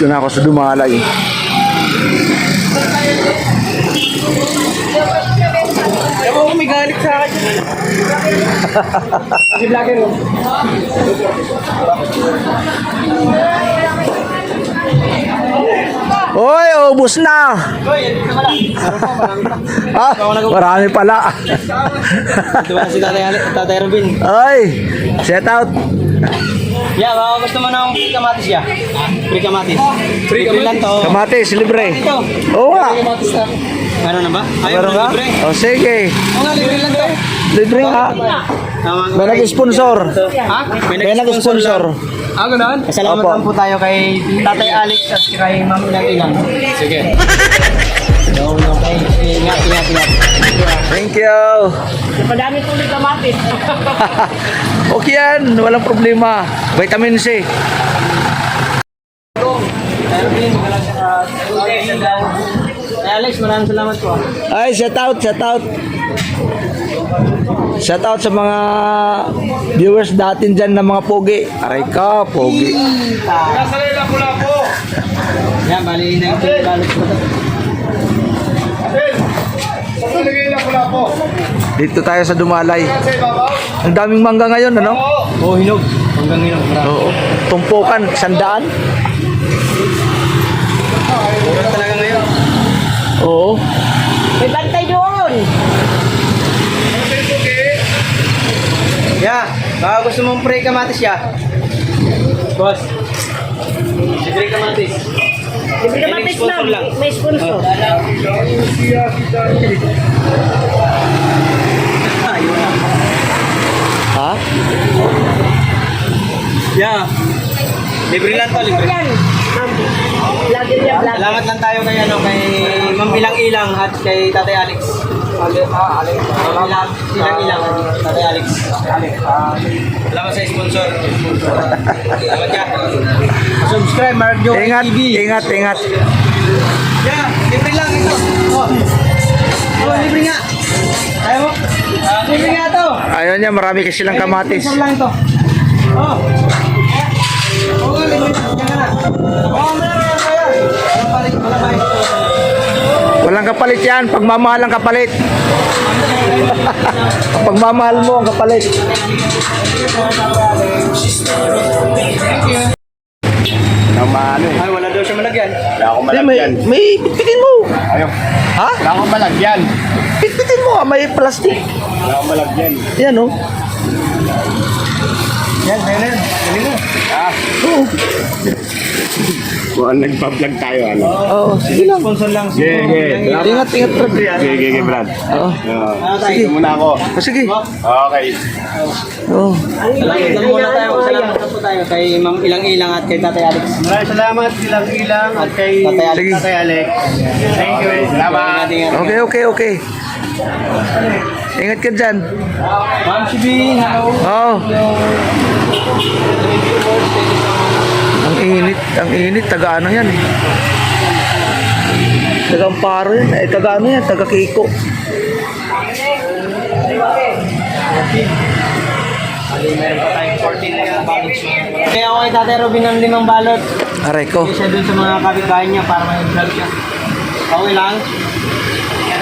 Dito na ako sa Dumalay. Ewan ko may galit sa akin. Si vlogger mo. Hoy, ubos na. Ah, marami pala. Ito ba si Tatay Robin? Ay, set out. Yeah, baka gusto mo ng free kamatis ya. Free kamatis. Free lang to. Kamatis, libre. Ito. Oo nga. Meron na ba? Meron nga? libre. O sige. Oo nga, libre lang to. Libre nga. May nag-sponsor. Ha? May nag-sponsor. Ah, gano'n? Salamat Opo. lang po tayo kay Tatay Alex at kay Ma'am Ilang. Sige. No, okay. Ingat. Thank you. Napadami po ng kamatis. Okay yan, walang problema. Vitamin C. Tayo din, magalang sa Tay Alex, maraming salamat po. Ay, shout out, shout out. Shout out sa mga viewers natin dyan ng mga pogi. Aray ka, pogi. Nasalila ko lang po. Yan, bali na ito. Balot ko ito. Dito tayo sa Dumalay. Ang daming mangga ngayon, ano? Oo, hinog. Hanggang hinog. Oo. Tumpukan, 100. Mura talaga ngayon. Oo. May bantay doon. Yeah, baka gusto mong pre kamatis ya. Boss. Pre kamatis. Libre kamatis sponsor lang. lang. May sponsor. Ayun na. Ha? Yeah. Libre lang to, libre. Yan. Lagi niya vlog. Salamat lang tayo kay Ma'am Ilang at kay Tatay Alex. Alex. Ilang Tatay Alex. Salamat sa sponsor. Salamat ka. Subscribe Mark Joe Ingat, TV. ingat, ingat. Yeah, libre lang ito. Oh, libre nga. Ayaw mo? Libre nga ito. Ayaw niya, marami kasi lang kamatis. Libre lang ito. Oh. Oo, libre. Diyan ka na. Oh, meron kaya. Walang palit, walang palit. Walang kapalit yan, pagmamahal ang kapalit. Pagmamahal mo ang kapalit. Namano eh. Ay, wala daw siya malagyan. Wala akong May, malagyan. may pitpitin mo. Ayaw. Ha? Wala akong malagyan. Pitpitin mo, may plastic. Wala akong malagyan. Yan, oh. Yan, meron. Dali mo. Ah, Oo. kung nagpa-vlog tayo, ano? Oo, sige lang. Sponsor lang. Sige, sige. Ingat, ingat, Brad. Sige, Brad. Oo. Sige muna ako. Sige. Okay. Oo. Salamat lang muna tayo. Salamat lang po tayo kay Ma'am Ilang at kay Tatay Alex. Maraming salamat Ilang at kay Tatay Alex. Sige. Tatay Alex. Thank you. Salamat. Okay, okay, okay. Ingat ka dyan. Ma'am Shibi, hello. Oo. Ang init, taga ano yan eh. Taga Amparo yan, taga ano yan, taga Kiko. Meron pa tayong 14 na balot. Kaya ako kay Tatay Robin ng 5 balot. Aray ko. Isa dun sa mga kapitbahay niya para may vlog siya. Okay lang.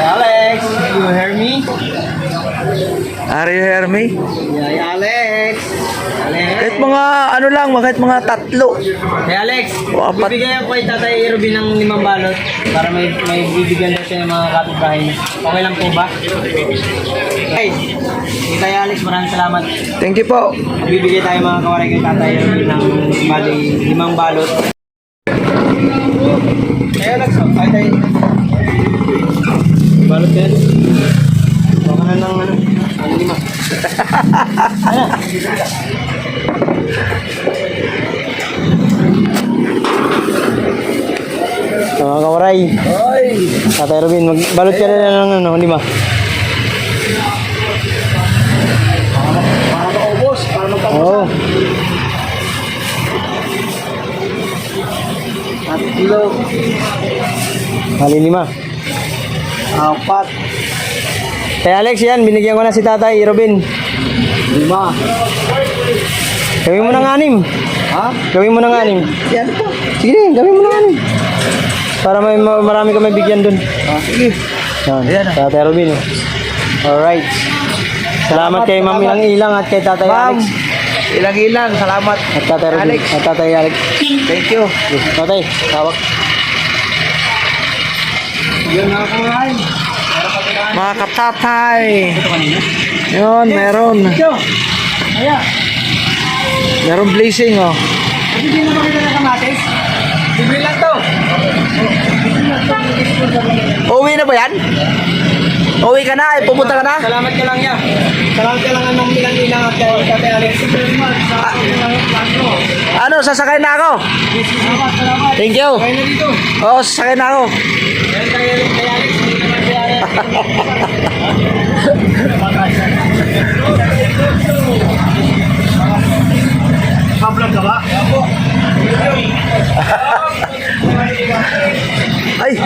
Hey Alex, you hear me? Are you hear me? Hey Alex. Kahit mga ano lang, kahit mga 3. Hey Alex, O, 4. bibigyan ko kay Tatay Robin ng 5 balot para may bibigyan daw siya ng mga kapitbahay niya. Okay lang po ba? Hey, Tatay Alex, maraming salamat. Thank you po. Bibigyan tayo mga kawaray kay Tatay Robin ng bali 5 balot. Hey Alex, ay tayo. Balot yan. Baka na ng ano, 5. Ano? Mga kawaray. Tatay Robin, magbalot ka na ng ano, 5. Para maubos, para magpapos. Oo. 3. Bali 5. 4. Kay Alex yan, binigyan ko na si Tatay Robin. 5. Gawin mo ng 6. Ha? Gawin mo ng 6. Yan ito. Sige, gawin mo ng 6. Para may marami ka may bigyan dun. Sige. Yan, Ayan, Tatay Robin. Alright. Salamat kay Ma'am Ilang Ilang at kay Tatay Ma'am, Alex. ilang-ilang. Salamat. At Tatay Robin. Alex. At Tatay Alex. Thank you. Tatay, tawag. Mga katatay. Yun, meron. Meron blazing, oh. Hindi na makita na kamatis. Libre lang to. Uwi na ba yan? Uwi ka na? Pupunta ka na? Salamat ka lang ya. Salamat ka lang ang Ma'am Ilang Ilang at kay Tatay Alex. Ano, sasakay na ako? Salamat. Thank you. Kaya na dito. Oo, sasakay na ako. Yan kay Alex. Hindi naman kay Alex. Pablang ka ba? Ay!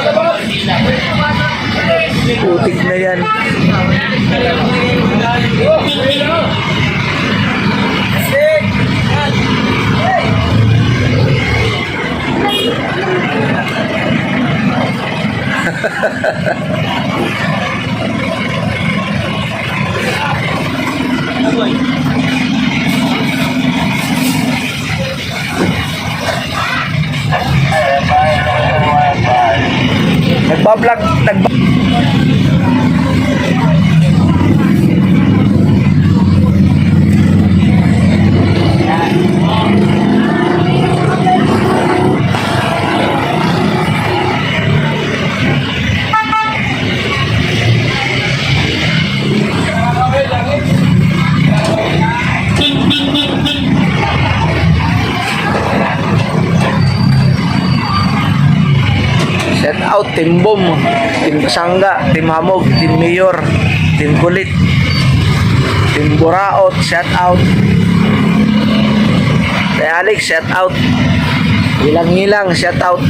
Putik na yan. Nagbablog, Shout out Team Bom, Team Sangga, Team Hamog, Team Mayor, Team Kulit, Team Buraot, shout out. Kay Alex, shout out. Ilang-ilang, shout out.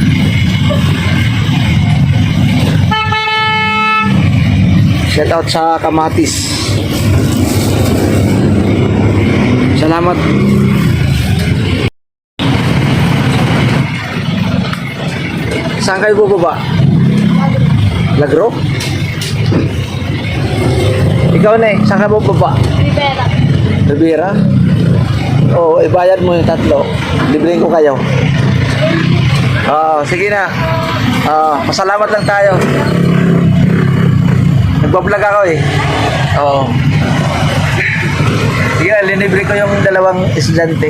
Shout out sa Kamatis. Salamat. Saan kayo bubaba? Lagro? Ikaw na eh, saan ka bubaba? Rivera. Rivera? Oo, ibayad mo yung 3. Librihin ko kayo. Sige na. Pasalamat lang tayo. Nagbablog ako eh. Oo. Sige na, linibre ko yung 2 estudyante.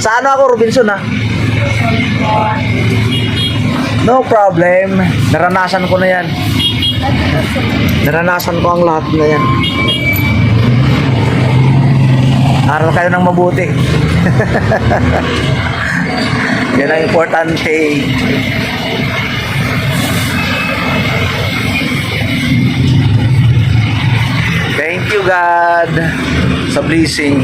Sa ano ako, Robinson ha? No problem. Naranasan ko na yan. Naranasan ko ang lahat na yan. Aral kayo ng mabuti. Yan ang importante. Thank you God sa blessing.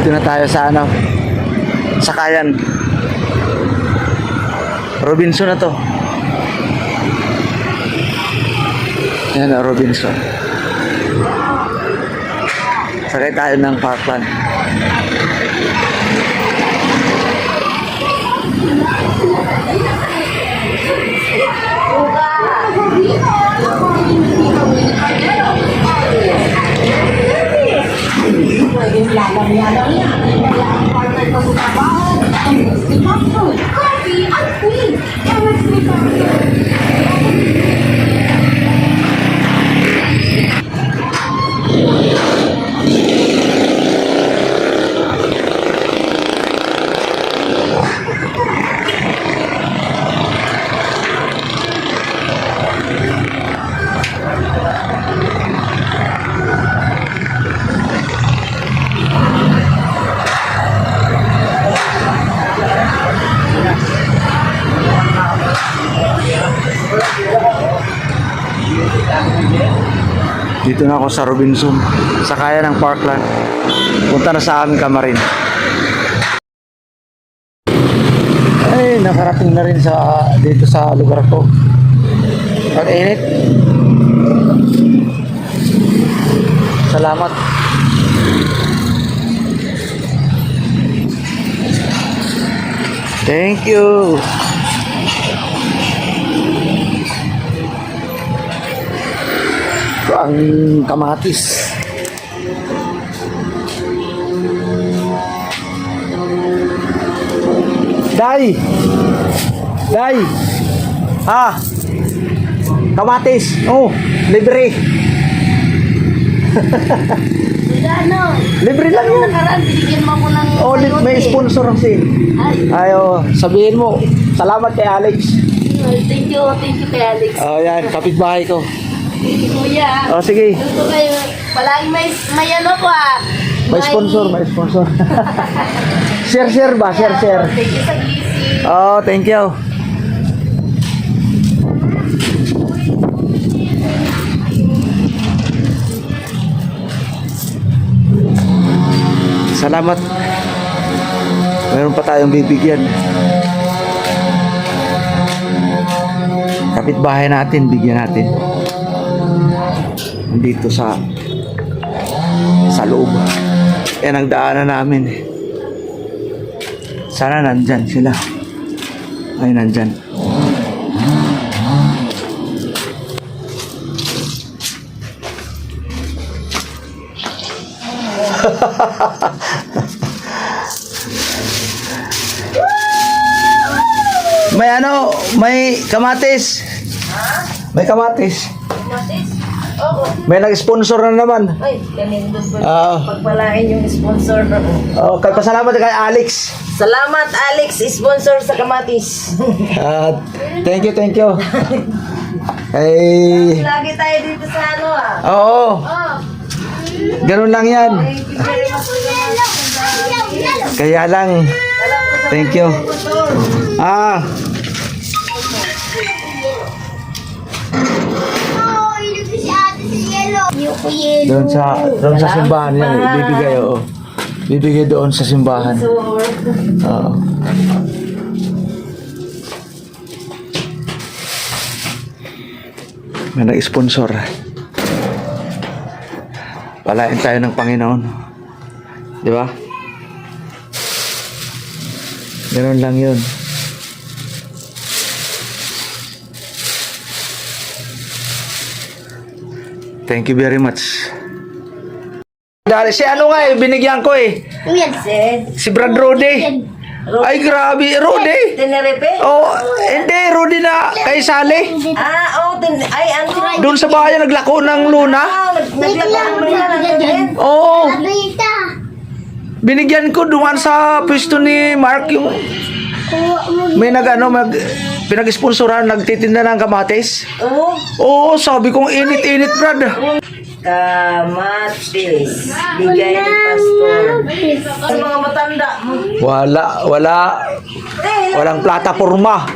Dito na tayo sa ano, Sakayan. Robinson na to. Yan na, Robinson. Sakay tayo ng Parkland. Pwede lalang-lalang yan. Dito na ako sa Robinson, sa kaya ng Parkland. Punta na sa aming kamarin. Ay, nakarating na rin sa dito sa lugar ko. Ang init. Salamat. Thank you. Ito ang kamatis. Day! Day! Ah! Kamatis! Oh! Libre! Ano? Libre lang yun! Nakaraan, binigyan mo ako ng... Oh, may sponsor kasi. Ayo, sabihin mo, salamat kay Alex. Thank you kay Alex. Oh, yan, kapitbahay ko. Thank you, kuya. Oh, sige. Gusto kayo, palagi may ano ko May sponsor, may sponsor. Share ba? Share. Thank you sa gising. Oh, thank you. Salamat. Meron pa tayong bibigyan. Kapitbahay natin, bigyan natin. Dito sa loob. Yan ang daanan namin. Sana nandyan sila. Ay, nandyan. May ano, may kamatis. May kamatis. Matis? Oo. May nag-sponsor na naman. Ay, galing doon po. Ah. Pagpalain yung sponsor. Okay, pasalamat kay Alex. Salamat, Alex, sponsor sa kamatis. Thank you. Ay, Lagi tayo dito sa ano oo, Oh. ganun lang yan. Thank you very much for the Kaya lang, thank you. Ah, doon sa simbahan yan, ibibigay, oo. Bibigay doon sa simbahan. Oo. May nag-sponsor. Palain tayo ng Panginoon. Di ba? Ganun lang yun. Thank you very much. Dali, si ano nga binigyan ko Yan, sir. Si Brad Rudy. Ay, grabe, Rudy. Tenerife? Oh, hindi, Rudy na kay Sally. Ay, ano? Doon sa bahay naglako ng luna. Naglakang mo na Oo. Binigyan ko duman sa pwesto ni Mark yung may pinag-sponsoran, nagtitinda ng kamatis. Oo. Oo, sabi kong init-init, Brad. Kamatis. Bigay ni Pastor. Ang mga matanda. Walang plataporma.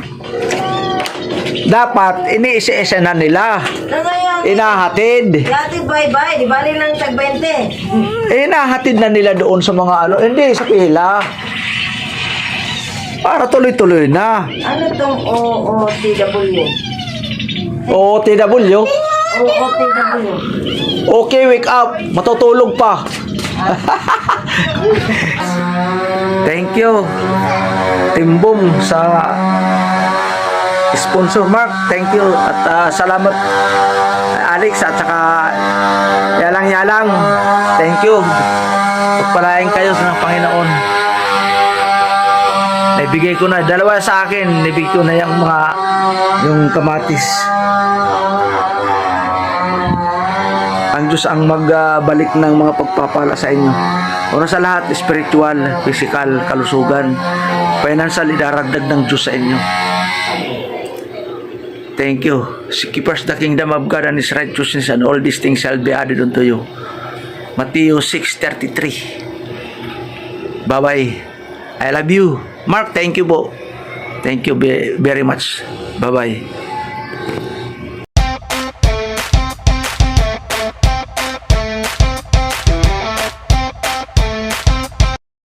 Dapat iniisa-isa na nila. Inahatid. Dati bye-bye. Di bali ng tag-20. Inahatid na nila doon sa mga ano. Hindi, sa pila. Para tuloy-tuloy na. Ano tong OOTW? OTW. OOTW. Okay, wake up. Matutulog pa. Thank you. Timbong sa sponsor Mark. Thank you. At salamat Alex at saka yalang. Thank you. Pagpalain kayo sa Panginoon. Naibigay ko na. Dalawa sa akin. Naibigay ko na yung kamatis. Ang Diyos ang magbalik ng mga pagpapala sa inyo. Una sa lahat, spiritual, physical, kalusugan, financial, idaragdag ng Diyos sa inyo. Thank you. Seek first the kingdom of God and His righteousness, and all these things shall be added unto you. Matthew 6:33. Bye-bye. I love you. Mark, thank you po. Thank you very much. Bye-bye.